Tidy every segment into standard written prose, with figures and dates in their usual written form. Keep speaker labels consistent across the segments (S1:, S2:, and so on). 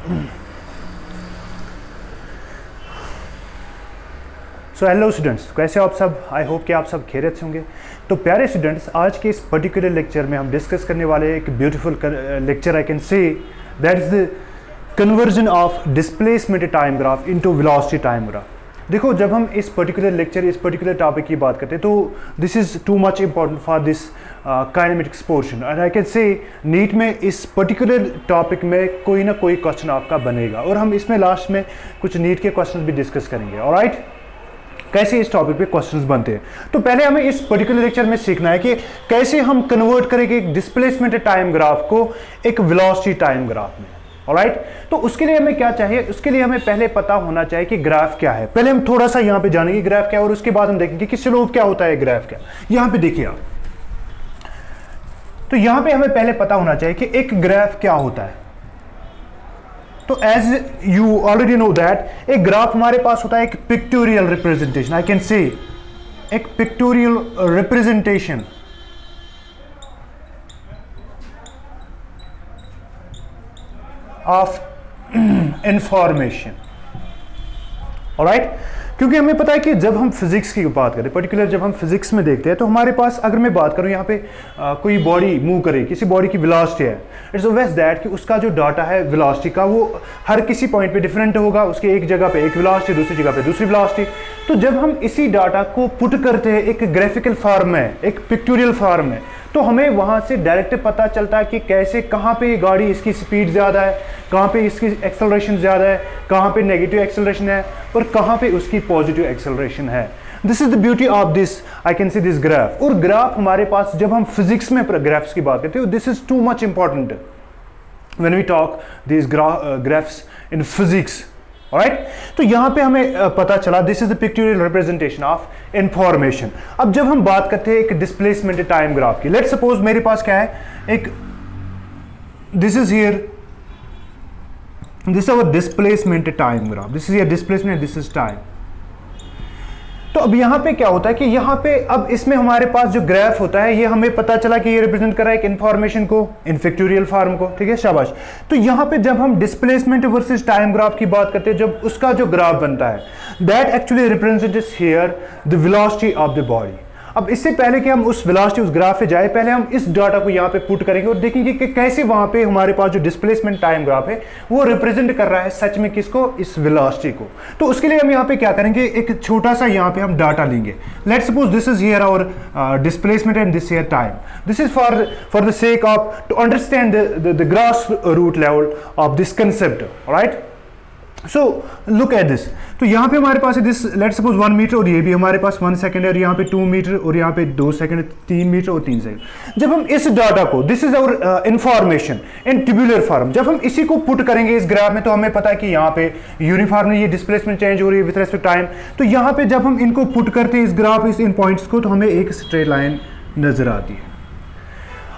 S1: So hello students, कैसे हो आप सब? आई होप कि आप सब खैरियत से होंगे। तो प्यारे स्टूडेंट्स, आज के इस पर्टिकुलर लेक्चर में हम डिस्कस करने वाले एक beautiful lecture I can say that is the conversion of displacement time graph into velocity time graph. देखो, जब हम इस पर्टिकुलर लेक्चर, इस पर्टिकुलर टॉपिक की बात करते हैं तो this is too much important for this kinematics portion, and I can say NEET में इस पर्टिकुलर टॉपिक में कोई ना कोई क्वेश्चन आपका बनेगा, और हम इसमें लास्ट में कुछ नीट के क्वेश्चन भी डिस्कस करेंगे। ऑलराइट, कैसे इस टॉपिक पे क्वेश्चंस बनते हैं। तो पहले हमें इस पर्टिकुलर लेक्चर में सीखना है कि कैसे हम कन्वर्ट करेंगे एक डिस्प्लेसमेंट टाइम ग्राफ को एक वेलोसिटी टाइम ग्राफ में। ऑलराइट, तो उसके लिए हमें क्या चाहिए? उसके लिए हमें पहले पता होना चाहिए कि ग्राफ क्या है। पहले हम थोड़ा सा यहाँ पे जानेंगे ग्राफ क्या है, और उसके बाद हम देखेंगे कि स्लोप क्या होता है, ग्राफ क्या। यहाँ पे देखिए आप, तो यहाँ पे हमें पहले पता होना चाहिए कि एक ग्राफ क्या होता है। तो as you already know that एक ग्राफ हमारे पास होता है एक पिक्टोरियल रिप्रेजेंटेशन, आई कैन से एक pictorial representation of information. Alright, क्योंकि हमें पता है कि जब हम फिजिक्स की बात करें, पर्टिकुलर जब हम फिजिक्स में देखते हैं, तो हमारे पास, अगर मैं बात करूं यहाँ पे कोई बॉडी मूव करे, किसी बॉडी की वेलोसिटी है, इट्स ऑब्वियस दैट कि उसका जो डाटा है वेलोसिटी का, वो हर किसी पॉइंट पे डिफरेंट होगा। उसके एक जगह पे एक वेलोसिटी, दूसरी जगह पे दूसरी वेलोसिटी। तो जब हम इसी डाटा को पुट करते हैं एक ग्राफिकल फॉर्म में, एक पिक्टोरियल फॉर्म में, तो हमें वहाँ से डायरेक्ट पता चलता है कि कैसे, कहाँ पे गाड़ी, इसकी स्पीड ज़्यादा है, कहाँ पे इसकी एक्सेलरेशन ज़्यादा है, कहाँ पे नेगेटिव एक्सेलरेशन है, और कहाँ पे उसकी पॉजिटिव एक्सेलरेशन है। This is the beauty of this, I can see this graph. और ग्राफ हमारे पास, जब हम फिजिक्स में ग्राफ्स की बात करते हैं, this is too much important when we talk this graphs in physics. Alright, तो यहाँ पे हमें पता चला this is the pictorial representation of information. अब जब हम बात करते हैं एक डिस्प्लेसमेंट टाइम ग्राफ की, लेट्स सपोज मेरे पास क्या है, एक this is here, this is our displacement time graph, this is your displacement, this is time. तो अब यहाँ पे क्या होता है कि यहाँ पे अब इसमें हमारे पास जो ग्राफ होता है, ये हमें पता चला कि ये रिप्रेजेंट कर रहा है एक इन्फॉर्मेशन को, इन पिक्टोरियल फॉर्म को। ठीक है, शाबाश। तो यहाँ पे जब हम डिस्प्लेसमेंट वर्सेस टाइम ग्राफ की बात करते हैं, जब उसका जो ग्राफ बनता है, that actually represents here the velocity of the body. अब इससे पहले कि हम उस वेलोसिटी, उस ग्राफ पे जाए, पहले हम इस डाटा को यहाँ पे पुट करेंगे और देखेंगे कि कैसे वहाँ पे हमारे पास जो डिस्प्लेसमेंट टाइम ग्राफ है वो रिप्रेजेंट कर रहा है सच में किसको, इस वेलोसिटी को। तो उसके लिए हम यहाँ पे क्या करेंगे, एक छोटा सा यहाँ पे हम डाटा लेंगे। Let's suppose this is here our displacement and this here time. This is for the sake of to understand the grass root level of this concept. Alright, so look at this. तो यहाँ पे हमारे पास है this, let's suppose 1 metre, और ये भी हमारे पास 1 सेकंड है, और यहाँ पे 2 मीटर, और यहाँ पे 2 सेकंड, 3 मीटर और 3 सेकंड। जब हम इस डाटा को, this is our information in tabular form, जब हम इसी को पुट करेंगे इस ग्राफ में, तो हमें पता है कि यहाँ पे यूनिफॉर्मली ये डिस्प्लेसमेंट चेंज हो रही है विद रिस्पेक्ट टाइम। तो यहाँ पे जब हम इनको पुट करते हैं इस ग्राफ, इन पॉइंट्स को, तो हमें एक स्ट्रेट लाइन नजर आती है।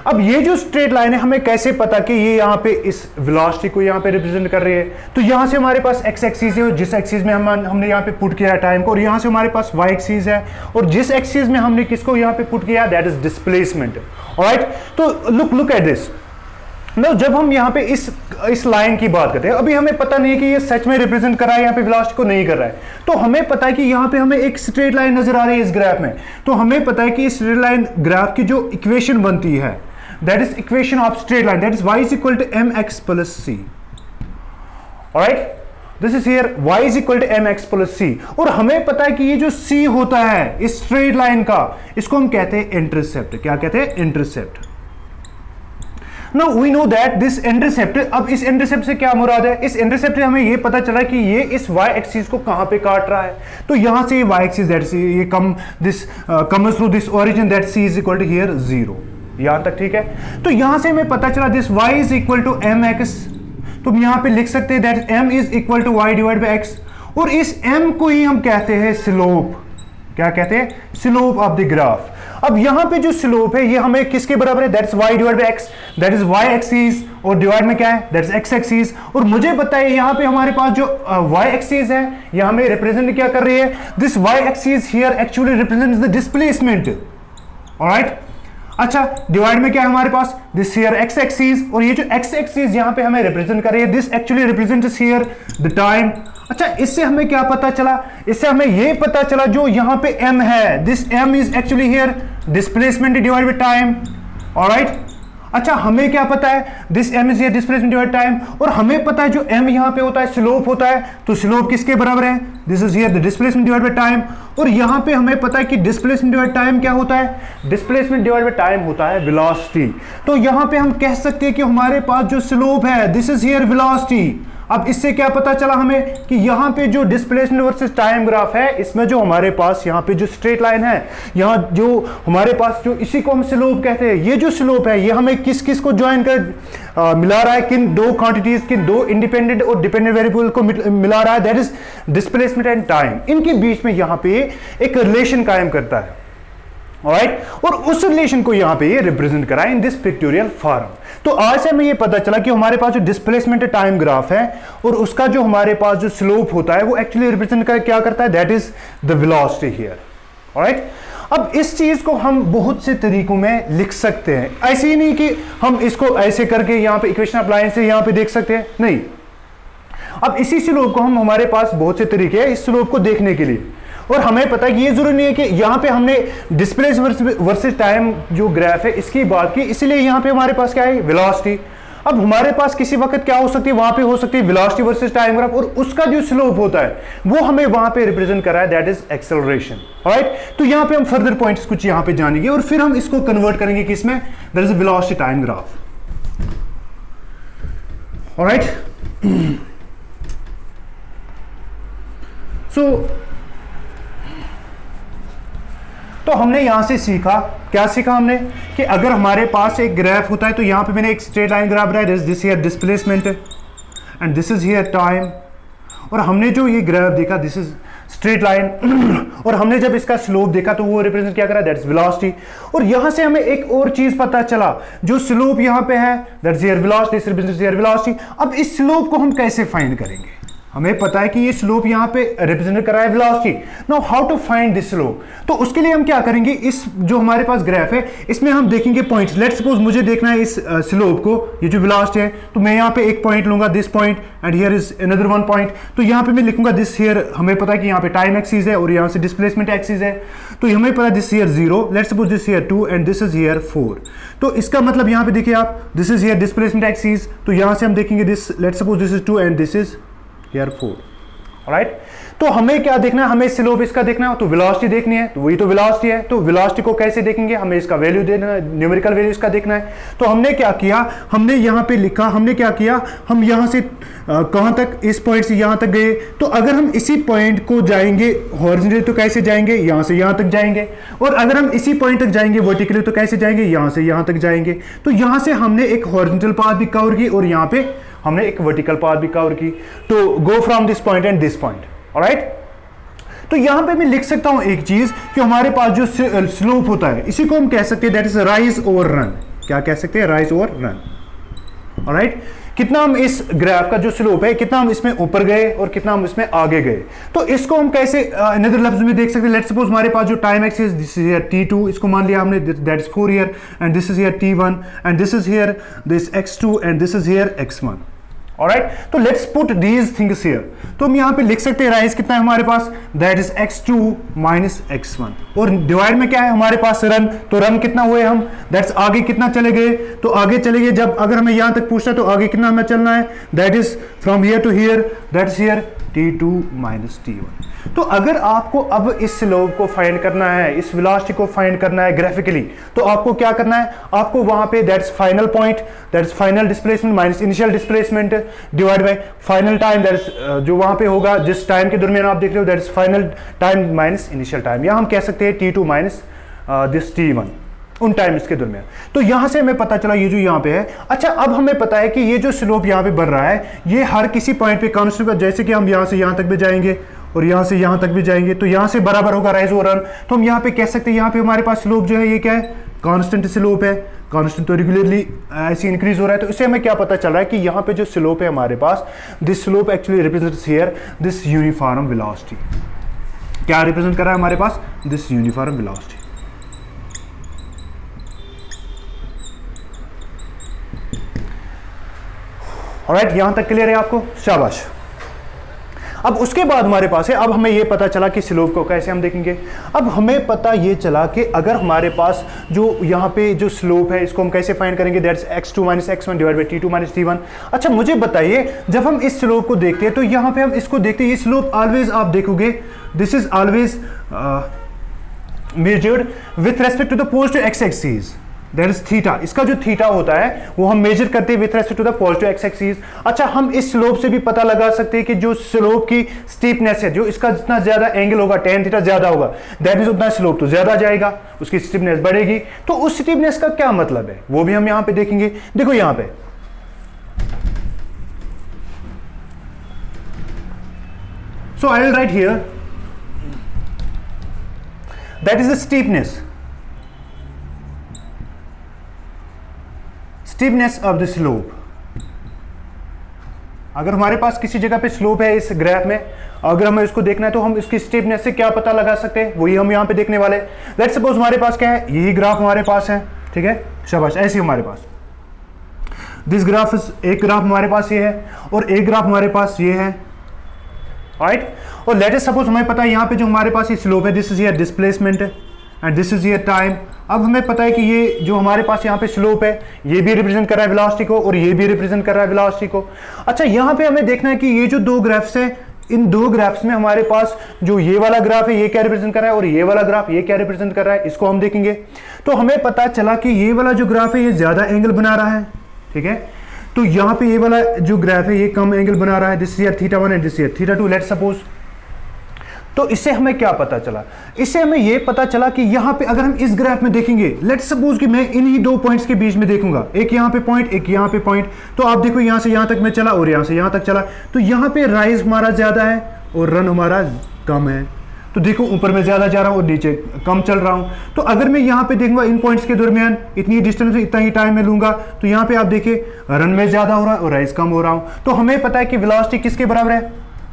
S1: अब ये जो स्ट्रेट लाइन है, हमें कैसे पता कि ये यहाँ पे इस वेलोसिटी को यहाँ पे रिप्रेजेंट कर रही है? तो यहाँ से हमारे पास एक्स एक्सिस है, और जिस एक्सिस में हमने यहाँ पे पुट किया है टाइम को, और यहाँ से हमारे पास वाई एक्सिस है, और जिस एक्सिस में हमने किसको यहाँ पे पुट किया, दैट इज डिस्प्लेसमेंट। ऑलराइट, तो लुक एट दिस। नो, जब हम यहाँ पे इस लाइन की बात करते हैं, अभी हमें पता नहीं है कि ये सच में रिप्रेजेंट कर रहा है यहाँ पे वेलोसिटी को, नहीं कर रहा है। तो हमें पता है कि यहाँ पे हमें एक स्ट्रेट लाइन नजर आ रही है इस ग्राफ में। तो हमें पता है कि इस स्ट्रेट लाइन ग्राफ की जो इक्वेशन बनती है, that is equation of straight line, that is y is equal to mx plus c. Alright, this is here y is equal to mx plus c, और हमें पता है कि ये जो c होता है इस स्ट्रेट लाइन का, इसको हम कहते हैं इंटरसेप्ट। क्या कहते हैं? Intercept. Now we know that this intercept, अब इस इंटरसेप्ट से क्या मुराद है? इस इंटरसेप्ट से हमें ये पता चला कि ये इस y एक्सिस को कहां पे काट रहा है। तो यहां से y एक्सिस, दैट ये comes through this origin, that c is equal to here 0। यहां तक ठीक है। तो यहां से हमें पता चला this y is equal to mx, तो हम यहां पे लिख सकते हैं that m is equal to y divide by x, और इस m को ही हम कहते हैं स्लोप। क्या कहते हैं? Slope of the graph. अब यहां पे जो स्लोप है ये हमें किसके बराबर है? That's y divide by x, that is y axis, और डिवाइड में क्या है? That's x axis. और मुझे पता है यहां पे हमारे पास जो y एक्सिस है ये हमें रिप्रेजेंट क्या कर रही है? This y axis here actually represents the displacement. Alright, अच्छा डिवाइड में क्या है हमारे पास, दिस हियर एक्स एक्सिस, और ये जो एक्स एक्सिस यहां पे हमें रिप्रेजेंट कर रही है, this actually represents here the time. अच्छा इससे हमें क्या पता चला, इससे हमें ये पता चला जो यहां पे m है, this m is actually here displacement divide by time. Alright, अच्छा हमें क्या पता है, this m is here displacement divide time, और हमें पता है जो m यहां पे होता है स्लोप होता है, तो स्लोप किसके बराबर है, this is here the displacement divide by time. और यहां पे हमें पता है कि डिस्प्लेसमेंट डिवाइड टाइम क्या होता है, डिस्प्लेसमेंट डिवाइड बाय टाइम होता है वेलोसिटी। तो यहां पे हम कह सकते हैं कि हमारे पास जो स्लोप है, दिस इज हियर वेलोसिटी। अब इससे क्या पता चला हमें कि यहां पे जो डिस्प्लेसमेंट वर्सेस टाइम ग्राफ है, इसमें जो हमारे पास यहां पे जो स्ट्रेट लाइन है, यहां जो हमारे पास जो इसी को हम स्लोप कहते हैं, ये जो स्लोप है ये हमें किस किस को ज्वाइन कर मिला रहा है, किन दो क्वांटिटीज, किन दो इंडिपेंडेंट और डिपेंडेंट वेरिएबल को मिला रहा है, that is displacement and time. इनके बीच में यहां पे एक रिलेशन कायम करता है। ऑलराइट, और उस रिलेशन को यहां पे ये रिप्रेजेंट करा है इन दिस पिक्टोरियल फॉर्म। तो आज से हमें ये पता चला कि हमारे पास जो डिस्प्लेसमेंट टाइम ग्राफ है और उसका जो हमारे पास जो स्लोप होता है वो एक्चुअली रिप्रेजेंट क्या करता है, that is the velocity here. Alright, अब इस चीज को हम बहुत से तरीकों में लिख सकते हैं, ऐसे ही नहीं कि हम इसको ऐसे करके यहां पे इक्वेशन ऑफ लाइन से यहां पे देख सकते हैं, नहीं। अब इसी स्लोप को हम, हमारे पास बहुत से तरीके हैं इस स्लोप को देखने के लिए, और हमें पता है कि ये जरूरी नहीं है कि यहां पे हमने डिस्प्लेस वर्सेस टाइम जो ग्राफ है इसकी बात की, इसलिए यहां पे हमारे पास क्या है, वेलोसिटी। अब हमारे पास किसी वक्त क्या हो सकती है, वहां पे हो सकती है वेलोसिटी वर्सेस टाइम ग्राफ, और उसका जो स्लोप होता है वो हमें वहां पे रिप्रेजेंट कर रहा है, दैट इज एक्सेलरेशन। ऑलराइट, तो यहां पे हम फर्दर पॉइंट्स कुछ यहां पे जानेंगे और फिर हम इसको कन्वर्ट करेंगे किसमें, that is velocity time graph. Alright, तो हमने यहां से सीखा, क्या सीखा हमने, कि अगर हमारे पास एक ग्राफ होता है, तो यहां पे मैंने एक स्ट्रेट लाइन ग्राफ बनाया, this here displacement and this is here time, और हमने जो ये ग्राफ देखा दिस इज स्ट्रेट लाइन, और हमने जब इसका स्लोप देखा तो वो रिप्रेजेंट क्या करा, दैट इज वेलोसिटी। और यहां से हमें एक और चीज पता चला, जो स्लोप यहां पे है that is here velocity, this represents here velocity. अब इस स्लोप को हम कैसे फाइंड करेंगे, हमें पता है कि ये स्लोप यहां पे रिप्रेजेंट कर रहा है velocity. Now how to find this slope, तो उसके लिए हम क्या करेंगे, इस जो हमारे पास ग्राफ है इसमें हम देखेंगे पॉइंट्स। लेट्स सपोज मुझे देखना है इस स्लोप को, ये जो वेलोसिटी है, तो मैं यहां पे एक पॉइंट लूंगा, this point, and here is another one point. तो यहां पे मैं लिखूंगा दिस हियर, हमें पता है कि यहां पे टाइम एक्सिस है और यहां से डिस्प्लेसमेंट एक्सिस है, तो हमें पता है this here 0, let's suppose this here 2 and this is here 4। तो इसका मतलब यहां पे देखिए आप, this is here displacement axis, तो यहां से हम देखेंगे this, let's suppose this is 2 and this is here 4। Right, तो हमें क्या देखना है, हमें स्लोप इसका देखना है, तो वेलोसिटी देखनी है, तो वही तो वेलोसिटी है। तो वेलोसिटी को कैसे देखेंगे, हमें इसका वैल्यू देना है, न्यूमेरिकल वैल्यू इसका देखना है। तो हमने क्या किया, हमने यहां पे लिखा, हमने क्या किया, हम यहां से कहां तक, इस पॉइंट से यहां तक गए, तो अगर हम इसी पॉइंट को जाएंगे हॉरिजॉन्टली तो कैसे जाएंगे, यहां से यहां तक जाएंगे, और अगर हम इसी पॉइंट तक जाएंगे वर्टिकली तो कैसे जाएंगे, यहां से यहां तक जाएंगे। तो यहां से हमने एक हॉरिजॉन्टल पाथ भी कवर की और यहां पे हमने एक वर्टिकल पाथ भी कवर की, तो go from this point and this point. Alright, तो यहां पे मैं लिख सकता हूं एक चीज कि हमारे पास जो स्लोप होता है इसी को हम कह सकते हैं that is rise over run. क्या कह सकते हैं, राइज ओवर रन। ऑलराइट, कितना हम इस ग्राफ का जो स्लोप है, कितना हम इसमें ऊपर गए और कितना हम इसमें आगे गए, तो इसको हम कैसे अनदर लफ्ज में देख सकते हैं। लेट्स सपोज हमारे पास जो time axis, this is here t2, इसको मान लिया हमने, that is 4 here, and this is here t1 and this is here this x2 and this is here x1। Alright, तो let's put these things here. तो हम यहां पे लिख सकते हैं राइज कितना है हमारे पास, that is x2 minus x1, और डिवाइड में क्या है हमारे पास रन, तो रन कितना हुए हम, दैट्स आगे कितना चले गए, तो आगे चले गए, जब अगर हमें यहां तक पूछना है तो आगे कितना हमें चलना है, that is from here to here, that's here t2 minus t1। तो अगर आपको अब इस स्लोप को फाइंड करना है, इस वेलोसिटी को फाइंड करना है ग्राफिकली, तो आपको क्या करना है, आपको वहां पे that's final point, that's final displacement minus initial displacement divide bye final time, that's जो वहां पे होगा जिस टाइम के दरमियान आप देख रहे हो, that's final time minus initial time, या हम कह सकते हैं t2 माइनस दिस t1, उन टाइम इसके दरमियान। तो यहां से हमें पता चला ये जो यहां पे है। अच्छा, अब हमें पता है कि ये जो स्लोप यहां पे बढ़ रहा है ये हर किसी पॉइंट पे कांस्टेंट, जैसे कि हम यहां से यहां तक भी जाएंगे और यहां से यहां तक भी जाएंगे, तो यहां से बराबर होगा राइज ओवर रन। तो हम यहां पे कह सकते हैं यहां पे हमारे पास स्लोप जो है ये क्या है, कांस्टेंट स्लोप है, कांस्टेंट तो रेगुलरली ऐसे इंक्रीज हो रहा है। तो इससे हमें क्या पता चल रहा है कि यहां पे जो स्लोप है हमारे पास, this slope actually represents here this uniform velocity. क्या रिप्रेजेंट कर रहा है हमारे पास, दिस यूनिफॉर्म वेलोसिटी। ऑलराइट, यहां तक क्लियर है आपको? शाबाश। अब उसके बाद हमारे पास है, अब हमें ये पता चला कि स्लोप को कैसे हम देखेंगे। अब हमें पता ये चला कि अगर हमारे पास जो यहाँ पे जो स्लोप है इसको हम कैसे फाइंड करेंगे, that's x2 minus x1 divide by t2 minus t1। अच्छा मुझे बताइए, जब हम इस स्लोप को देखते हैं तो यहाँ पे हम इसको देखते हैं, ये स्लोप ऑलवेज आप देखोगे this is always measured with respect to the positive x axis, that is theta. इसका जो थीटा होता है वो हम मेजर करते हैं with respect to the positive x axis. अच्छा हम इस स्लोप से भी पता लगा सकते हैं कि जो स्लोप की स्टीपनेस है, जो इसका जितना ज्यादा एंगल होगा, tan थीटा ज्यादा होगा, दैट मींस उतना स्लोप तो ज्यादा जाएगा, उसकी स्टीपनेस बढ़ेगी। तो उस स्टीपनेस का क्या मतलब है वो भी हम यहां पे देखेंगे। देखो यहां पे so I will write here that is the steepness of the slope. अगर हमारे पास किसी जगह पे स्लोप है इस ग्राफ में, अगर हमें इसको देखना है तो हम इसकी स्टीपनेस से क्या पता लगा सकते हैं, वही हम यहां पे देखने वाले। लेट्स सपोज हमारे पास क्या है, यही ग्राफ हमारे पास है, ठीक है, शाबाश। ऐसे हमारे पास दिस ग्राफ इज, एक ग्राफ हमारे पास ये है और एक ग्राफ हमारे पास ये है, राइट। और लेट्स सपोज हमें पता है यहां पे जो हमारे पास ये स्लोप है, this is here displacement and this is here time. अब हमें पता है कि ये जो हमारे पास यहाँ पे स्लोप है ये भी रिप्रेजेंट कर रहा है वेलोसिटी को और ये भी रिप्रेजेंट कर रहा है वेलोसिटी को। अच्छा यहाँ पे हमें देखना है कि ये जो दो ग्राफ्स है, इन दो ग्राफ्स में हमारे पास जो ये वाला ग्राफ है ये क्या रिप्रेजेंट कर रहा है और ये वाला ग्राफ ये क्या रिप्रेजेंट कर रहा है, इसको हम देखेंगे। तो हमें पता चला कि ये वाला जो ग्राफ है ये ज्यादा एंगल बना रहा है, ठीक है। तो यहाँ पे ये वाला जो ग्राफ है ये कम एंगल बना रहा है, this is theta 1 and this is theta 2, let's suppose. तो इससे हमें क्या पता चला, इससे हमें यह पता चला कि यहां पे अगर हम इस ग्राफ में देखेंगे, लेट्स सपोज कि मैं इन्हीं दो पॉइंट्स के बीच में देखूंगा, एक यहां पे पॉइंट एक यहां पे पॉइंट। तो आप देखो यहां से यहां तक मैं चला और यहां से यहां तक चला, तो यहां पे राइज हमारा ज्यादा है और रन हमारा कम है। तो देखो ऊपर में ज्यादा जा रहा हूं और नीचे कम चल रहा हूं। तो अगर मैं यहां पे देखूंगा इन पॉइंट्स के दरमियान इतनी डिस्टेंस इतना ही टाइम में लूंगा, तो यहां पे आप देखिए रन में ज्यादा हो रहा है और राइज कम हो रहा हूं। तो हमें पता है कि वेलोसिटी किसके बराबर है,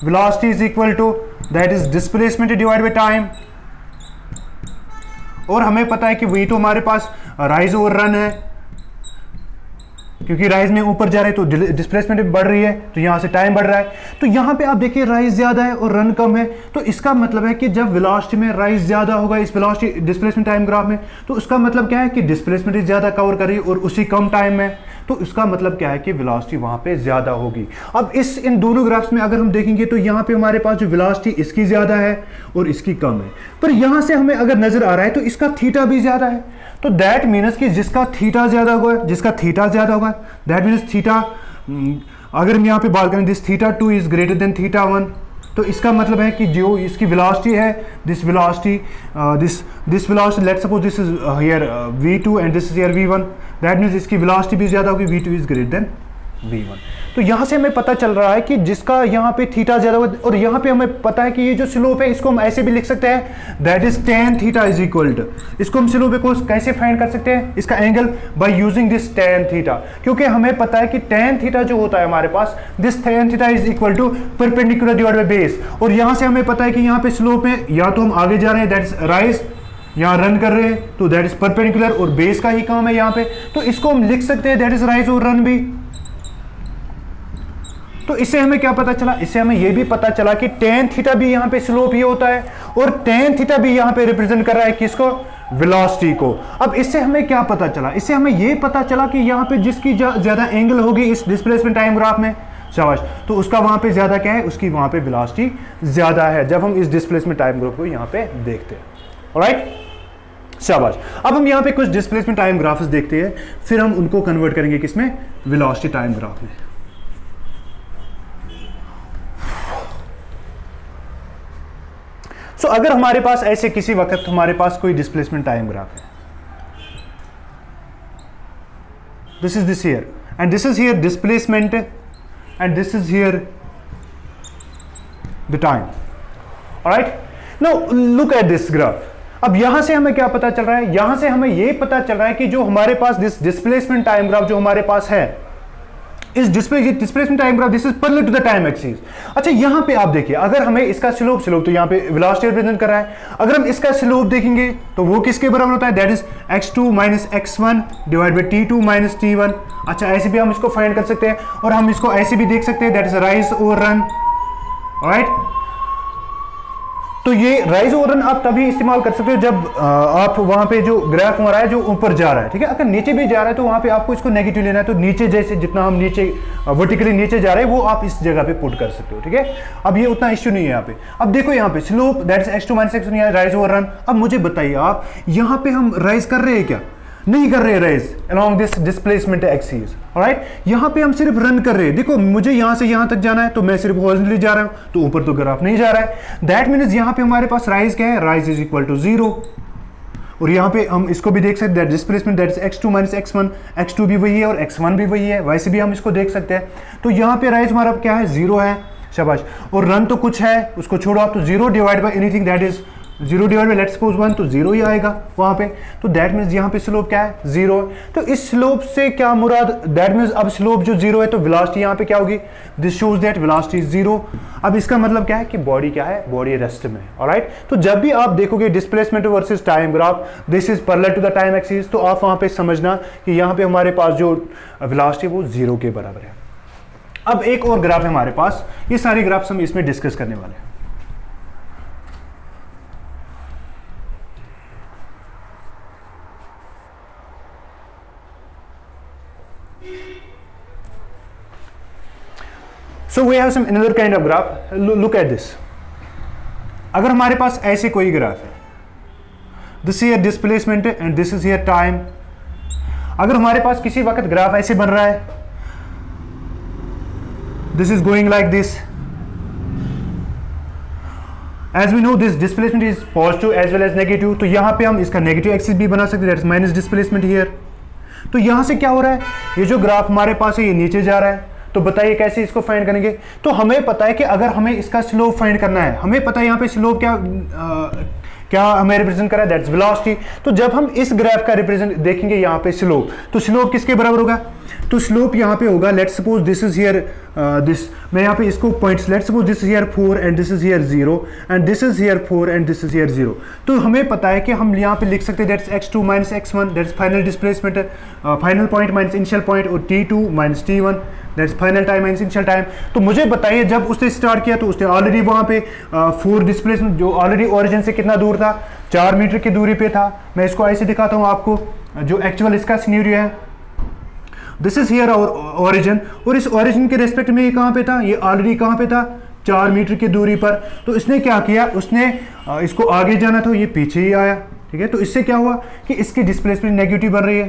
S1: velocity is equal to that is displacement divide by time. और हमें पता है कि वही तो हमारे पास राइज और रन है, क्योंकि राइज में ऊपर जा रहे हैं तो डिस्प्लेसमेंट बढ़ रही है, तो यहां से टाइम बढ़ रहा है। तो यहां पे आप देखिए राइज ज्यादा है और रन कम है, तो इसका मतलब है कि जब वेलोसिटी में राइज ज्यादा होगा इस वेलोसिटी डिस्प्लेसमेंट टाइम ग्राफ में, तो उसका मतलब क्या है कि डिस्प्लेसमेंट ज्यादा कवर कर रही है और उसी कम टाइम में, तो इसका मतलब क्या है कि वेलोसिटी वहां पे ज्यादा होगी। अब इन दोनों ग्राफ्स में अगर हम देखेंगे तो यहां पे हमारे पास जो वेलोसिटी इसकी ज्यादा है और इसकी कम है, पर यहां से हमें अगर नजर आ रहा है तो इसका थीटा भी ज्यादा है। तो दैट मीन्स कि जिसका थीटा ज्यादा होगा, जिसका थीटा ज्यादा होगा, दैट मीन्स थीटा, अगर हम यहां पे बात करें this theta 2 is greater than theta 1, तो इसका मतलब है कि जो इसकी वेलोसिटी है, this velocity let's suppose this is here v2 and this is here v1, that means इसकी वेलोसिटी भी ज्यादा होगी, v2 is greater than v1। तो यहां से हमें पता चल रहा है कि जिसका यहां पे थीटा ज्यादा होगा, और यहां पे हमें पता है कि ये जो स्लोप है इसको हम ऐसे भी लिख सकते हैं, that is tan theta is equal to, इसको हम स्लोप को कैसे फाइंड कर सकते हैं, इसका angle by using this tan theta, क्योंकि हमें पता है कि tan थीटा जो होता है हमारे पास, this tan theta is equal to perpendicular divide by base. और यहां से हमें पता है कि यहां पे स्लोप है, या तो हम आगे जा रहे हैं दैट इज राइज, यहां रन कर रहे हैं तो दैट इज परपेंडिकुलर और बेस का ही काम है यहां पे, तो इसको हम लिख सकते हैं दैट इज राइज और रन भी। तो इससे हमें क्या पता चला, इससे हमें यह भी पता चला कि tan थीटा भी यहां पे स्लोप ही होता है और tan थीटा भी यहां पे रिप्रेजेंट कर रहा है किसको, वेलोसिटी को। अब इससे हमें क्या पता चला, इससे हमें यह पता चला कि यहां पे जिसकी ज्यादा एंगल होगी इस डिस्प्लेसमेंट टाइम ग्राफ में, शाबाश, तो उसका वहां पे ज्यादा क्या है, उसकी वहां पे वेलोसिटी ज्यादा है जब हम इस डिस्प्लेसमेंट टाइम ग्राफ को यहां पे देखते हैं। ऑलराइट, शाबाश। अब हम यहां पे कुछ डिस्प्लेसमेंट टाइम ग्राफ्स देखते हैं, फिर हम उनको कन्वर्ट करेंगे किसमें, वेलोसिटी टाइम ग्राफ में। तो अगर हमारे पास ऐसे किसी वक्त हमारे पास कोई डिस्प्लेसमेंट टाइम ग्राफ है, this is this here and this is here displacement and this is here the time. Alright, now look at this graph. अब यहां से हमें क्या पता चल रहा है, यहां से हमें यह पता चल रहा है कि जो हमारे पास दिस डिस्प्लेसमेंट टाइम ग्राफ जो हमारे पास है, इस displacement time graph this is parallel to the time axis. अच्छा यहाँ पे आप देखिए, अगर हमें इसका स्लोप तो यहाँ पे वेलोसिटी रिप्रेजेंट कर रहा है, अगर हम इसका स्लोप देखेंगे तो वो किसके बराबर होता है, that is x2 minus x1 divide by t2 minus t1। अच्छा ऐसे भी हम इसको फाइंड कर सकते हैं, और हम इसको ऐसे भी देख सकते हैं, दैट इज राइज और रन। राइट, तो ये राइज और रन आप तभी इस्तेमाल कर सकते हो जब आप वहां पे जो ग्राफ हमारा है जो ऊपर जा रहा है, ठीक है। अगर नीचे भी जा रहा है तो वहां पे आपको इसको नेगेटिव लेना है, तो नीचे जैसे जितना हम नीचे वर्टिकली नीचे जा रहे हैं वो आप इस जगह पे पुट कर सकते हो, ठीक है। अब ये उतना इश्यू नहीं है यहाँ पे। अब देखो यहाँ पे slope that is x2 minus x1 rise और रन। अब मुझे बताइए आप, यहाँ पे हम राइज कर रहे हैं क्या, नहीं कर रहे rise along this displacement axis. Alright, यहाँ पे हम सिर्फ रन कर रहे हैं। देखो मुझे यहाँ से यहाँ तक जाना है तो मैं सिर्फ हॉरिजॉन्टली जा रहा हूँ, तो ऊपर तो ग्राफ नहीं जा रहा है। दैट मीन्स यहाँ पे हमारे पास राइज क्या है, राइज इज इक्वल टू 0। और यहाँ पे हम इसको भी देख सकते हैं, displacement that is x2 minus x1, x2 भी वही है और x1 भी वही है, वैसे भी हम इसको देख सकते हैं। तो यहाँ पे राइज हमारा क्या है, 0 है, शाबाश। और रन तो कुछ है, उसको छोड़ो आप, तो 0 divide by anything that is 0 divide by let's suppose 1, तो 0 ही आएगा वहां पे। तो दैट मीन्स यहाँ पे स्लोप क्या है, 0 है। तो इस स्लोप से क्या मुराद, दैट मीन्स अब स्लोप जो 0 है तो वेलोसिटी यहाँ पे क्या होगी, this shows that velocity is 0। अब इसका मतलब क्या है कि बॉडी क्या है, बॉडी रेस्ट में। ऑलराइट, तो जब भी आप देखोगे displacement versus time graph, this is parallel to the time axis, तो आप वहां पे समझना कि यहाँ पे हमारे पास जो वेलोसिटी वो 0 के बराबर है। अब एक और ग्राफ है हमारे पास, ये सारे ग्राफ्स हम इसमें डिस्कस करने वाले हैं। So we have some another kind of graph. Look at this. अगर हमारे पास ऐसे कोई ग्राफ है, this is here displacement and this is here time. अगर हमारे पास किसी वक्त ग्राफ ऐसे बन रहा है, this is going like this. As we know this displacement is positive as well as negative. तो यहाँ पे हम इसका नेगेटिव एक्सिस भी बना सकते हैं, that is minus displacement here. तो यहाँ से क्या हो रहा है, ये जो ग्राफ हमारे पास है ये नीचे जा रहा है। तो बताइए कैसे इसको फाइंड करेंगे। तो हमें पता है कि अगर हमें इसका स्लोप फाइंड करना है, हमें पता है यहाँ पे स्लोप क्या हमें रिप्रेजेंट करा है, दैट्स वेलोसिटी। तो जब हम इस ग्राफ का रिप्रेजेंट देखेंगे यहाँ पे स्लोप, तो स्लोप किसके बराबर होगा, तो स्लोप यहाँ पे होगा, let's suppose this is here this, मैं यहाँ पे इसको points, let's suppose this is here 4 and this is here 0 and this is here 4 and this is here 0। तो हमें पता है कि हम यहाँ पे लिख सकते हैं that's x2 minus x1 that's final displacement, final point minus initial point, और t2 minus t1 that's final time minus initial time. तो मुझे बताइए जब उसने स्टार्ट किया तो उसने ऑलरेडी वहाँ पे 4 डिस्प्लेसमेंट जो ऑलरेडी ओरिजिन से कितना दूर था, 4 मीटर की दूरी पे था। मैं इसको ऐसे दिखाता हूँ आपको, जो एक्चुअल इसका सिनेरियो है, दिस इज हियर और ओरिजिन, और इस ओरिजिन के रेस्पेक्ट में ये कहाँ पे था, ये ऑलरेडी कहाँ पे था, 4 मीटर की दूरी पर। तो इसने क्या किया, उसने इसको आगे जाना था, ये पीछे ही आया, ठीक है। तो इससे क्या हुआ कि इसकी डिस्प्लेसमेंट नेगेटिव बन रही है।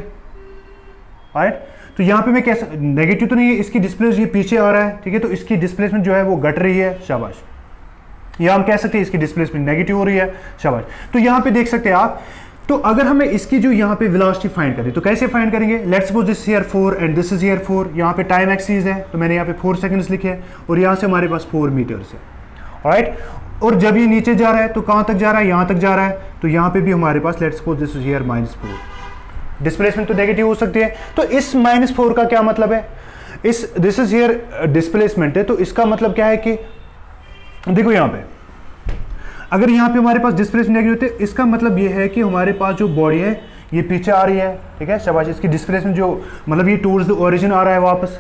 S1: राइट, तो यहाँ पे मैं कैसे, नेगेटिव तो नहीं है, इसकी डिस्प्लेसमेंट ये पीछे आ रहा है, ठीक है। तो इसकी डिस्प्लेसमेंट जो है वो घट रही है, शाबाश। या हम कह सकते हैं इसकी डिस्प्लेसमेंट नेगेटिव हो रही है, शाबाश। तो यहाँ पे देख सकते हैं आप, तो अगर हमें इसकी जो यहाँ पे वेलोसिटी फाइंड करें तो कैसे फाइंड करेंगे, let's suppose this here 4 and this is here 4, यहाँ पे टाइम एक्सिस है तो मैंने यहाँ पे 4 सेकंड्स लिखे हैं, और यहाँ से हमारे पास 4 मीटर्स है। ऑलराइट, और जब ये नीचे जा रहा है तो कहाँ तक जा रहा है, यहाँ तक जा रहा है। तो यहाँ पे भी हमारे पास let's suppose this is here -4, displacement तो नेगेटिव हो सकती है। तो इस -4 का क्या मतलब है, इस दिस इज हियर डिस्प्लेसमेंट है, तो इसका मतलब क्या है कि देखो यहाँ पे अगर यहाँ पे हमारे पास डिस्प्लेसमेंट नेगेटिव होते, इसका मतलब ये है कि हमारे पास जो बॉडी है ये पीछे आ रही है, ठीक है, शाबाश। इसकी डिस्प्लेसमेंट जो मतलब ये टूवर्ड्स द ओरिजिन आ रहा है वापस,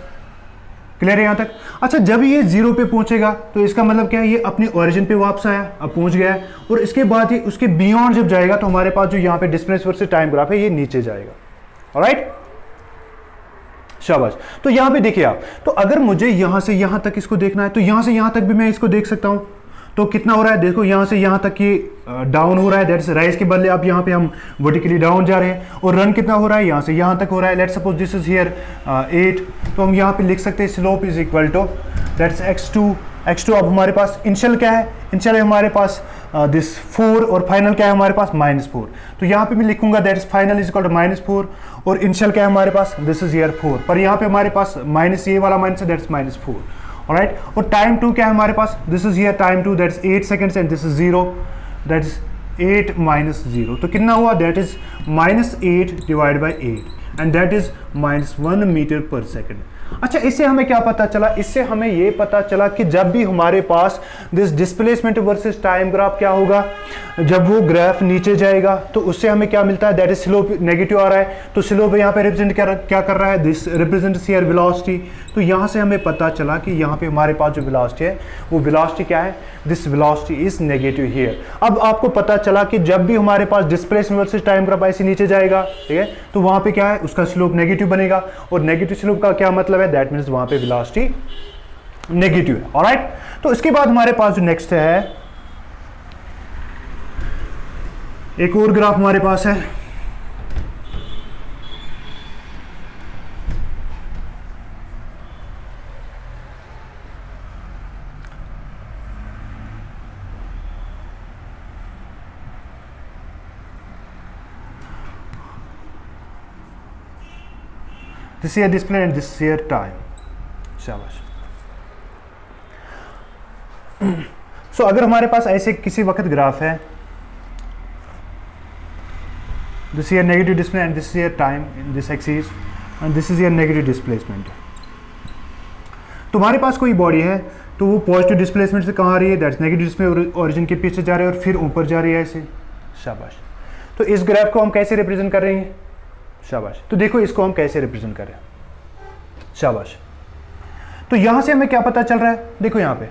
S1: क्लियर है यहाँ तक। अच्छा, जब ये 0 पे पहुंचेगा तो इसका मतलब क्या है, ये अपने ओरिजिन पे वापस आया, अब पहुंच गया है, और इसके बाद ये उसके बियॉन्ड जब जाएगा तो हमारे पास जो यहाँ पे डिस्प्लेसमेंट वर्सेस टाइम ग्राफ है ये नीचे जाएगा। ऑलराइट, शाबाश। तो यहाँ पे देखिए आप, तो अगर मुझे यहाँ से यहाँ तक इसको देखना है तो यहाँ से यहाँ तक भी मैं इसको देख सकता हूँ। तो कितना हो रहा है, देखो यहाँ से यहाँ तक ये डाउन हो रहा है, दैट्स राइज के बदले अब यहाँ पे हम वर्टिकली डाउन जा रहे हैं। और रन कितना हो रहा है, यहाँ से यहाँ तक हो रहा है, let's suppose this is here 8। तो हम यहाँ पे लिख सकते हैं slope is equal to that's x2 अब हमारे पास इनिशियल क्या है, इनिशियल है हमारे पास दिस 4, और फाइनल क्या है हमारे पास -4। तो यहाँ पे मैं लिखूंगा that's final is equal to -4, और इनिशियल क्या है हमारे पास, दिस इज हियर 4, पर यहाँ पे हमारे पास माइनस ये वाला माइनस है, दैट्स -4। ऑलराइट, और टाइम 2 क्या है हमारे पास, this is here time 2 that's 8 seconds and this is 0, that's 8 minus 0। तो कितना हुआ, that is -8 divide by 8 and that is -1 meter per second. अच्छा, इससे हमें क्या पता चला? इससे हमें ये पता चला कि जब भी हमारे पास this displacement versus time graph क्या होगा, जब वो ग्राफ नीचे जाएगा तो उससे हमें क्या मिलता है, दैट इज स्लोप नेगेटिव आ रहा है, तो स्लोप यहाँ पे रिप्रेजेंट क्या कर रहा है, दिस रिप्रेजेंट्स हियर वेलोसिटी। तो यहाँ से हमें पता चला कि यहाँ पे हमारे पास जो वेलोसिटी है वो वेलोसिटी क्या है, this velocity is negative here. अब आपको पता चला कि जब भी हमारे पास डिस्प्लेसमेंट वर्सेस टाइम ग्राफ ऐसे नीचे जाएगा, ठीक है, तो वहाँ पे क्या है, उसका स्लोप नेगेटिव बनेगा, और नेगेटिव स्लोप का क्या मतलब है, दैट मीन्स वहाँ पे वेलोसिटी नेगेटिव है। ऑलराइट, तो इसके बाद हमारे पास जो नेक्स्ट है, एक और ग्राफ हमारे पास है, this year display and this year time. शाबाश। सो अगर हमारे पास ऐसे किसी वक्त ग्राफ है, this year negative display and this year time in this axis and this is year negative displacement. तुम्हारे पास कोई बॉडी है तो वो पॉजिटिव डिस्प्लेसमेंट से कहाँ आ रही है, दैट्स नेगेटिव डिस्प्ले, ओरिजिन के पीछे जा रही है और फिर ऊपर जा रही है ऐसे। शाबाश। तो इस ग्राफ को हम कैसे रिप्रेजेंट कर रहे हैं? शाबाश। तो देखो इसको हम कैसे रिप्रेजेंट करें। शाबाश। तो यहां से हमें क्या पता चल रहा है, देखो यहाँ पे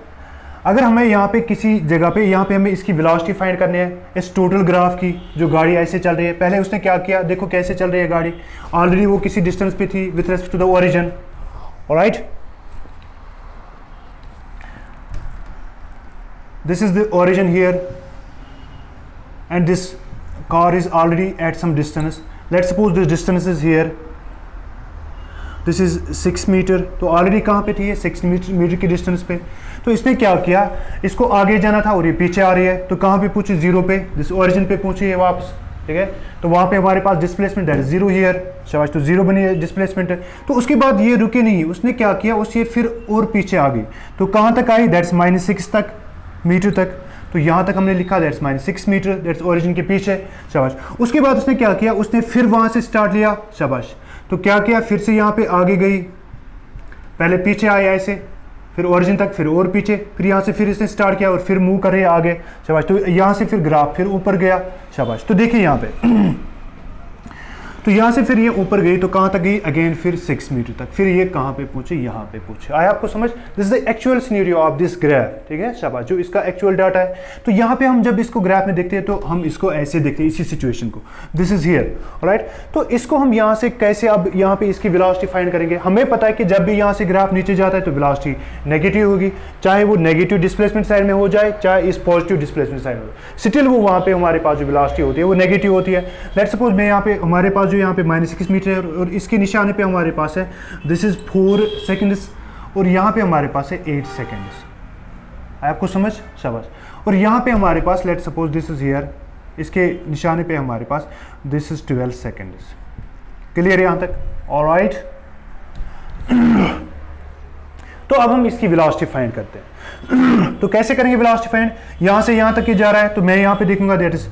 S1: अगर हमें यहाँ पे किसी जगह पे यहाँ पे हमें इसकी वेलोसिटी फाइंड करनी है, इस टोटल ग्राफ की, जो गाड़ी ऐसे चल रही है, पहले उसने क्या किया, देखो कैसे चल रही है गाड़ी, ऑलरेडी वो किसी डिस्टेंस पे थी with respect to the origin. Alright, this is the origin here and this car is already at some distance. Let's suppose this distance is here, this is 6 metre, तो ऑलरेडी कहाँ पे थी ये, 6 metre की distance पे। तो इसने क्या किया, इसको आगे जाना था और ये पीछे आ रही है, तो कहाँ पे पहुंची, जीरो पे, जिस ओरिजिन पे पहुंची है वापस, ठीक है, तो वहाँ पे हमारे पास displacement that is zero here. शाबाश। तो जीरो बनी है डिस्प्लेसमेंट है। तो उसके बाद ये रुके नहीं, उसने क्या किया, उससे फिर और पीछे आ गई, तो कहाँ तक आई, दैट्स -6 तक मीटर तक। तो यहाँ तक हमने लिखा दैट्स -6 मीटर, दैट्स ओरिजिन के पीछे। शाबाश। उसके बाद उसने क्या किया, उसने फिर वहाँ से स्टार्ट लिया। शाबाश। तो क्या किया, फिर से यहाँ पे आगे गई, पहले पीछे आया ऐसे, फिर ओरिजिन तक, फिर और पीछे, फिर यहाँ से फिर इसने स्टार्ट किया और फिर मूव कर रहे हैं आगे। शाबाश। तो यहाँ से फिर ग्राफ फिर ऊपर गया। शाबाश। तो देखिए यहाँ पे तो यहाँ से फिर ये ऊपर गई, तो कहाँ तक गई, अगेन फिर 6 मीटर तक, फिर ये कहाँ पे पहुंचे, यहाँ पे पहुंचे। आया आपको समझ? This is the actual scenario of this graph, ठीक है। शाबाश। जो इसका एक्चुअल डाटा है, तो यहाँ पे हम जब इसको ग्राफ में देखते हैं तो हम इसको ऐसे देखते हैं, इसी सिचुएशन को, दिस इज हियर। राइट। तो इसको हम यहाँ से कैसे, अब यहाँ पे इसकी वेलोसिटी फाइंड करेंगे। हमें पता है कि जब भी यहाँ से ग्राफ नीचे जाता है तो वेलोसिटी नेगेटिव होगी, चाहे वो नेगेटिव डिस्प्लेसमेंट साइड में हो जाए, चाहे इस पॉजिटिव डिस्प्लेसमेंट साइड में, स्टिल वो वहाँ पे हमारे पास जो वेलोसिटी होती है वो नेगेटिव होती है। लेट्स सपोज मैं यहाँ पे, हमारे पास जो यहाँ पे -6 मीटर और इसके निशाने पे हमारे पास है दिस इज 4 सेकेंड्स और यहाँ पे हमारे पास है 8 सेकेंड्स। आपको समझ? शाबाश। और यहाँ पे हमारे पास let's suppose this is here, इसके निशाने पे हमारे पास दिस इज 12 सेकेंड्स। क्लियर है यहाँ तक? ऑलराइट। तो अब हम इसकी वेलोसिटी फाइंड करते हैं। तो कैसे करेंगे वेलोसिटी फाइंड? यहाँ से यहाँ तक ही जा रहा है, तो मैं यहाँ पे देखूंगा दैट इज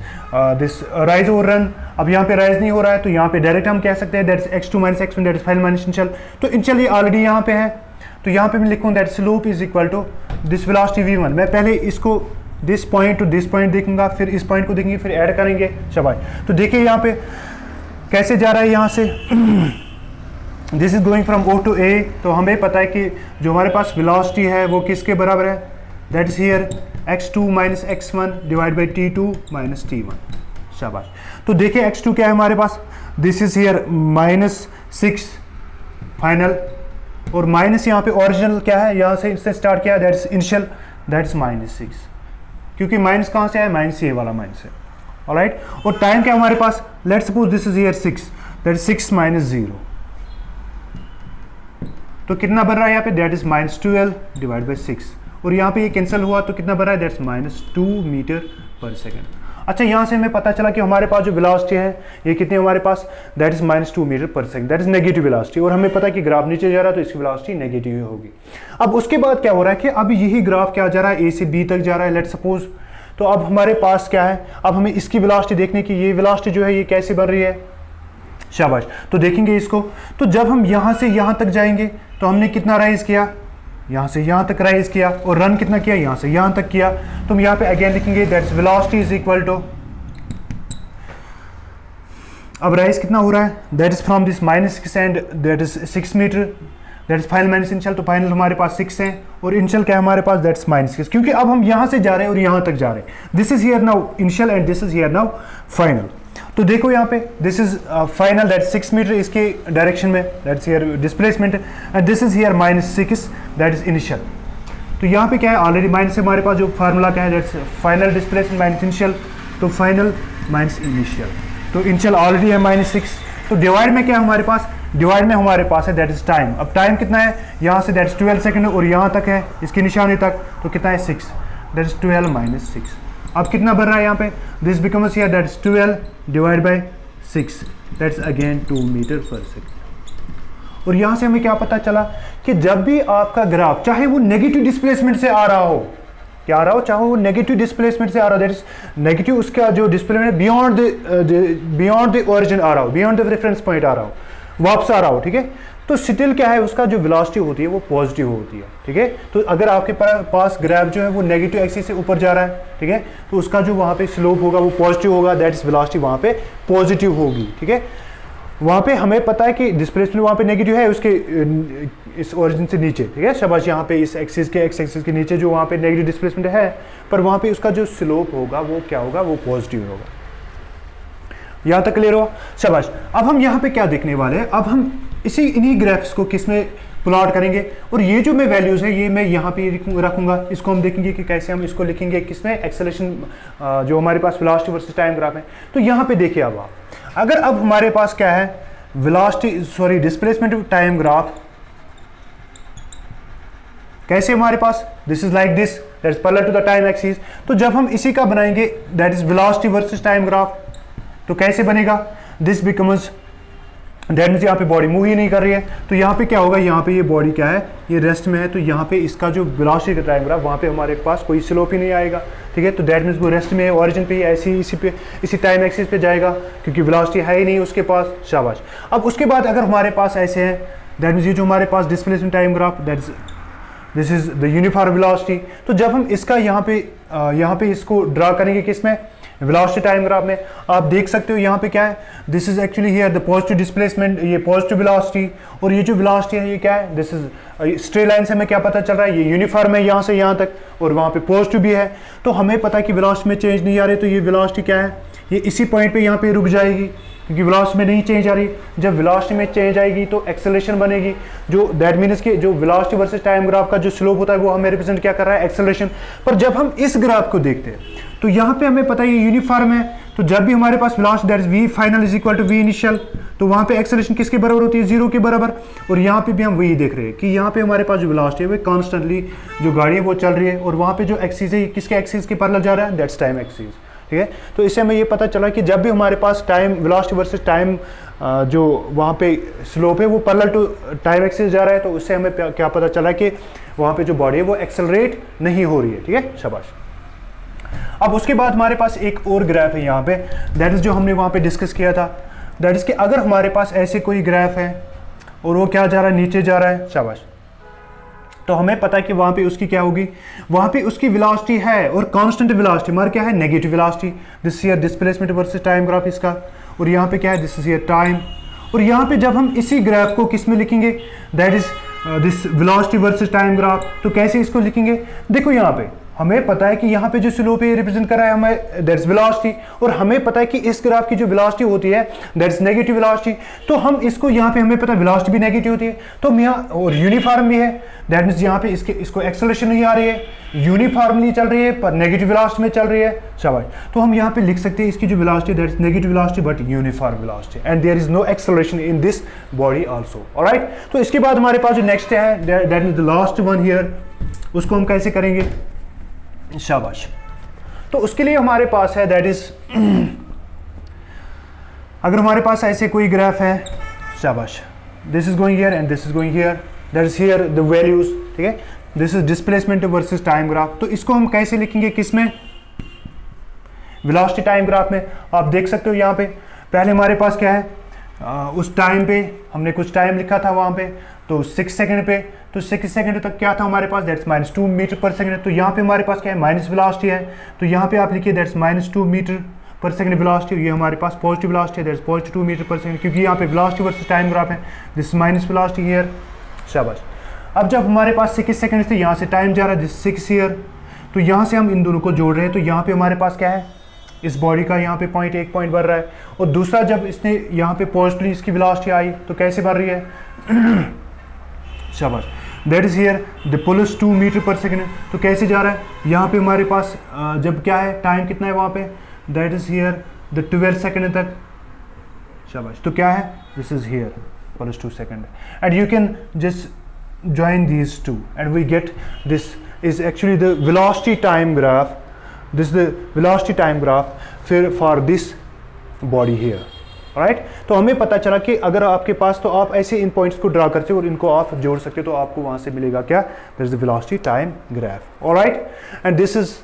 S1: दिस राइज और रन। अब यहाँ पे राइज नहीं हो रहा है, तो यहाँ पे डायरेक्ट हम कह सकते हैं that is x2 - x1 that is final minus initial. तो इनिशियल ये ऑलरेडी यहाँ पे है, तो यहाँ पे मैं लिखूंगा that slope is equal to this velocity v1। मैं पहले इसको this point to this point देखूंगा, फिर इस पॉइंट को देखेंगे, फिर ऐड करेंगे। शाबाश। तो देखिए यहाँ पे कैसे जा रहा है, यहाँ से this is going from O to A। तो हमें पता है कि जो हमारे पास वेलोसिटी है वो किसके बराबर है, that is here x2 - x1 divide by t2 - t1। शाबाश। तो देखिए x2 क्या है हमारे पास, दिस इज हियर -6 फाइनल, और माइनस यहाँ पे ओरिजिनल क्या है, यहाँ से इससे स्टार्ट किया, that is initial, that is -6, क्योंकि माइनस कहाँ से आया, माइनस ये वाला माइनस है। ऑलराइट। और टाइम क्या हमारे पास, let's suppose this is here 6, that is 6 - 0, तो कितना बन रहा है यहाँ पे, दैट इज -12 डिवाइड बाई 6, और यहाँ पे ये कैंसिल हुआ तो कितना बन रहा है, दैट्स -2 मीटर पर सेकेंड। अच्छा, यहाँ से हमें पता चला कि हमारे पास जो वेलोसिटी है ये कितनी हमारे पास, दैट इज -2 मीटर पर second, that is negative velocity, और हमें पता है कि ग्राफ नीचे जा रहा है तो इसकी वेलोसिटी नेगेटिव होगी। अब उसके बाद क्या हो रहा है कि अब यही ग्राफ क्या जा रहा है, ए से बी तक जा रहा है, लेट्स सपोज। तो अब हमारे पास क्या है, अब हमें इसकी वेलोसिटी देखने की, ये वेलोसिटी जो है ये कैसे बन रही है। शाबाश। तो देखेंगे इसको, तो जब हम यहाँ से यहाँ तक जाएंगे तो हमने कितना राइज किया, यहाँ से यहाँ तक राइज किया, और रन कितना किया, यहाँ से यहाँ तक किया। तो हम यहाँ पे अगेन लिखेंगे that's velocity is equal to, अब राइज कितना हो रहा है, that is from this -6 and that is 6 metre, that is final minus initial. तो फाइनल हमारे पास 6 है और इनिशियल क्या है हमारे पास, दैट्स -6, क्योंकि अब हम यहाँ से जा रहे हैं और यहाँ तक जा रहे हैं। This is here now initial and this is here now final. तो देखो यहाँ पे this is final that 6 metre इसके डायरेक्शन में, that's here displacement, and this is here -6 that is initial. तो यहाँ पे क्या है, ऑलरेडी माइनस से हमारे पास जो फार्मूला क्या है, that's final displacement minus initial, तो फाइनल माइनस इनिशियल, तो इनिशियल ऑलरेडी है -6। तो डिवाइड में क्या है हमारे पास, डिवाइड में हमारे पास है दैट इज टाइम। अब टाइम कितना है, यहाँ से दैट्स 12 सेकंड और यहाँ तक है इसकी निशानी तक, तो कितना है 6, दैट इज 12 - 6। अब कितना बन रहा है यहाँ पे, this becomes here that's 12 divide by 6, that's again 2 metre per second. और यहाँ से हमें क्या पता चला कि जब भी आपका ग्राफ चाहे वो नेगेटिव डिस्प्लेसमेंट से आ रहा हो, क्या आ रहा हो, चाहे वो नेगेटिव डिस्प्लेसमेंट से आ रहा हो, दैट इज नेगेटिव, उसका जो डिस्प्लेसमेंट बियॉन्ड द ओरिजिन आ रहा हो, बियॉन्ड द रेफरेंस पॉइंट आ रहा हो, वापस आ रहा हो, ठीक है, तो स्टिल क्या है उसका जो वेलोसिटी होती है वो पॉजिटिव होती है, ठीक है। तो अगर आपके पास ग्राफ जो है वो नेगेटिव एक्सिस से ऊपर जा रहा है, ठीक है, तो उसका जो वहाँ पे स्लोप होगा वो पॉजिटिव होगा, दैट इज वेलोसिटी वहाँ पे पॉजिटिव होगी, ठीक है। वहाँ पे हमें पता है कि डिस्प्लेसमेंट वहाँ पे नेगेटिव है उसके इस ओरिजिन से नीचे, ठीक है, शाबाश, यहाँ पे इस एक्सिस के एक्स एक्सिस के नीचे जो वहाँ पे नेगेटिव डिस्प्लेसमेंट है, पर वहाँ पे उसका जो स्लोप होगा वो क्या होगा, वो पॉजिटिव होगा। यहाँ तक क्लियर हुआ, शाबाश। अब हम यहाँ पे क्या देखने वाले हैं, अब हम इन्हीं ग्राफ्स को किस में प्लॉट करेंगे, और ये जो मैं वैल्यूज है ये मैं यहाँ पे रखूंगा, इसको हम देखेंगे कि कैसे हम इसको लिखेंगे किसमें, एक्सेलरेशन जो हमारे पास वेलोसिटी वर्सेस टाइम ग्राफ है। तो यहाँ पे देखिए, अब अगर अब हमारे पास क्या है, वेलोसिटी डिस्प्लेसमेंट टाइम ग्राफ कैसे हमारे पास, this is like this, that is parallel to the time axis. तो जब हम इसी का बनाएंगे that is velocity versus time graph, तो कैसे बनेगा, दिस बिकम्स, दैट मीन्स यहाँ पे बॉडी मूव ही नहीं कर रही है, तो यहाँ पे क्या होगा, यहाँ पे ये बॉडी क्या है, ये रेस्ट में है, तो यहाँ पे इसका जो वेलोसिटी का टाइम ग्राफ वहाँ पे हमारे पास कोई स्लोप ही नहीं आएगा, ठीक है। तो दैट मीन्स वो रेस्ट में है, ओरिजिन पे ऐसे ही इसी टाइम एक्सिस पे जाएगा, क्योंकि वेलोसिटी है ही नहीं उसके पास, शाबाश। अब उसके बाद अगर हमारे पास ऐसे है, दैट मीन्स ये जो हमारे पास displacement time graph, that is this is the uniform velocity. तो जब हम इसका यहाँ पे इसको ड्रा करेंगे किसमें, वेलोसिटी टाइम ग्राफ में, आप देख सकते हो यहाँ पे क्या है, this is actually here the positive displacement, ये पॉजिटिव वेलोसिटी, और ये जो वेलोसिटी है ये क्या है, दिस इज स्ट्रेट लाइन से हमें क्या पता चल रहा है, ये यूनिफॉर्म है यहाँ से यहाँ तक, और वहाँ पे पॉजिटिव भी है। तो हमें पता है कि वेलोसिटी में चेंज नहीं आ रही, तो ये वेलोसिटी क्या है, ये इसी पॉइंट पे यहाँ पे रुक जाएगी, क्योंकि वेलोसिटी में नहीं चेंज आ रही। जब वेलोसिटी में चेंज आएगी तो एक्सेलरेशन बनेगी, जो दैट मीन्स कि जो वेलोसिटी वर्सेस टाइम ग्राफ का जो स्लोप होता है वो हमें रिप्रेजेंट क्या कर रहा है, एक्सेलरेशन। पर जब हम इस ग्राफ को देखते हैं तो यहाँ पे हमें पता है ये यूनिफॉर्म है, तो जब भी हमारे पास velocity that is v final is equal to v initial, तो वहाँ पे एक्सेलरेशन किसके बराबर होती है, 0 के बराबर। और यहाँ पे भी हम वही देख रहे हैं कि यहाँ पे हमारे पास जो वेलोसिटी है वो कॉन्स्टेंटली जो गाड़ी है वो चल रही है, और वहाँ पे जो एक्सिस है किसके एक्सिस के पैरेलल जा रहा है, दैट्स टाइम एक्सिस, ठीक है। तो इससे हमें ये पता चला कि जब भी हमारे पास टाइम वेलोसिटी वर्सेस टाइम जो वहाँ पे स्लोप है वो पैरेलल टू टाइम एक्सिस जा रहा है, तो उससे हमें क्या पता चला कि वहाँ पे जो बॉडी है वो एक्सेलरेट नहीं हो रही है, ठीक है, शाबाश। अब उसके बाद हमारे पास एक और ग्राफ है यहाँ पे, दैट इज जो हमने वहाँ पे डिस्कस किया था, दैट इज कि अगर हमारे पास ऐसे कोई ग्राफ है और वो क्या जा रहा है, नीचे जा रहा है, शाबाश, तो हमें पता है कि वहाँ पे उसकी क्या होगी, वहाँ पे उसकी वेलोसिटी है और कांस्टेंट वेलोसिटी हमारा क्या है, negative velocity, this here displacement versus time graph इसका, और यहाँ पे क्या है, दिस इज हियर टाइम। और यहाँ पे जब हम इसी ग्राफ को किस में लिखेंगे, that is this velocity versus time graph, तो कैसे इसको लिखेंगे, देखो यहाँ पे हमें पता है कि यहाँ पे जो स्लोप है रिप्रेजेंट कर रहा है हमें, दैट्स वेलोसिटी, और हमें पता है कि इस ग्राफ की जो वेलोसिटी होती है दैट्स नेगेटिव वेलोसिटी। तो हम इसको यहाँ पे हमें पता है वेलोसिटी भी नेगेटिव होती है, तो हम यहाँ, और यूनिफॉर्म भी है, दैट मीन्स यहाँ पे इसको एक्सेलरेशन नहीं आ रही है, यूनिफॉर्मली चल रही है पर नेगेटिव वेलोसिटी में चल रही है, शाबाश। तो हम यहाँ पे लिख सकते हैं इसकी जो velocity that's negative velocity but uniform velocity, and there is no acceleration in this body also, alright. तो इसके बाद हमारे पास जो नेक्स्ट है that is the last one here, उसको हम कैसे करेंगे, शाबाश। तो उसके लिए हमारे पास है दैट इज अगर हमारे पास ऐसे कोई ग्राफ है, शाबाश, this is going here and this is going here, that is here the values, ठीक है, this is displacement versus time graph. तो इसको हम कैसे लिखेंगे, किसमें, वेलोसिटी टाइम ग्राफ में। आप देख सकते हो यहाँ पे पहले हमारे पास क्या है, उस टाइम पे हमने कुछ टाइम लिखा था वहाँ पे, तो 6 सेकंड पे, तो 6 सेकंड तक क्या था हमारे पास, दैट्स -2 मीटर पर सेकंड। तो यहाँ पे हमारे पास क्या है, माइनस वेलोसिटी है, तो यहाँ पे आप लिखिए that's -2 metre per second velocity. ये हमारे पास पॉजिटिव वेलोसिटी है, दैट्स +2 मीटर पर सेकंड, क्योंकि यहाँ पे वेलोसिटी वर्सेस टाइम ग्राफ है, दिस माइनस वेलोसिटी हियर। शाबाश। अब जब हमारे पास 6 सेकंड से यहाँ से टाइम जा रहा है, दिस 6 ईयर, तो यहाँ से हम इन दोनों को जोड़ रहे हैं, तो यहाँ पे हमारे पास क्या है, इस बॉडी का यहाँ पे पॉइंट 1 पॉइंट बढ़ रहा है, और दूसरा जब इसने यहाँ पे पॉजिटिवली इसकी वेलोसिटी आई तो कैसे बढ़ रही है शाबाश, that is here the +2 metre per second. तो कैसे जा रहा है, यहाँ पे हमारे पास जब क्या है, टाइम कितना है वहाँ पे, that is here the 12 second तक। शाबाश। तो क्या है, this is here +2 second, and you can just join these two and we get this is actually the velocity time graph. This is the velocity time graph for this body here. Alright? तो हमें पता चला कि अगर आपके पास, तो आप ऐसे इन पॉइंट्स को ड्रा करते हो और इनको आप जोड़ सकते हो, तो आपको वहां से मिलेगा क्या, this is the velocity time graph. Alright, and this is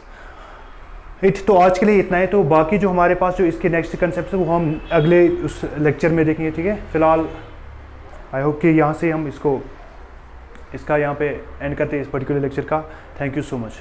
S1: it. तो आज के लिए इतना है, तो बाकी जो हमारे पास जो इसके नेक्स्ट कंसेप्ट है वो हम अगले उस लेक्चर में देखेंगे, ठीक है। फिलहाल आई होप कि यहाँ से हम इसका यहाँ पे एंड करते हैं इस पर्टिकुलर लेक्चर का। Thank you so much.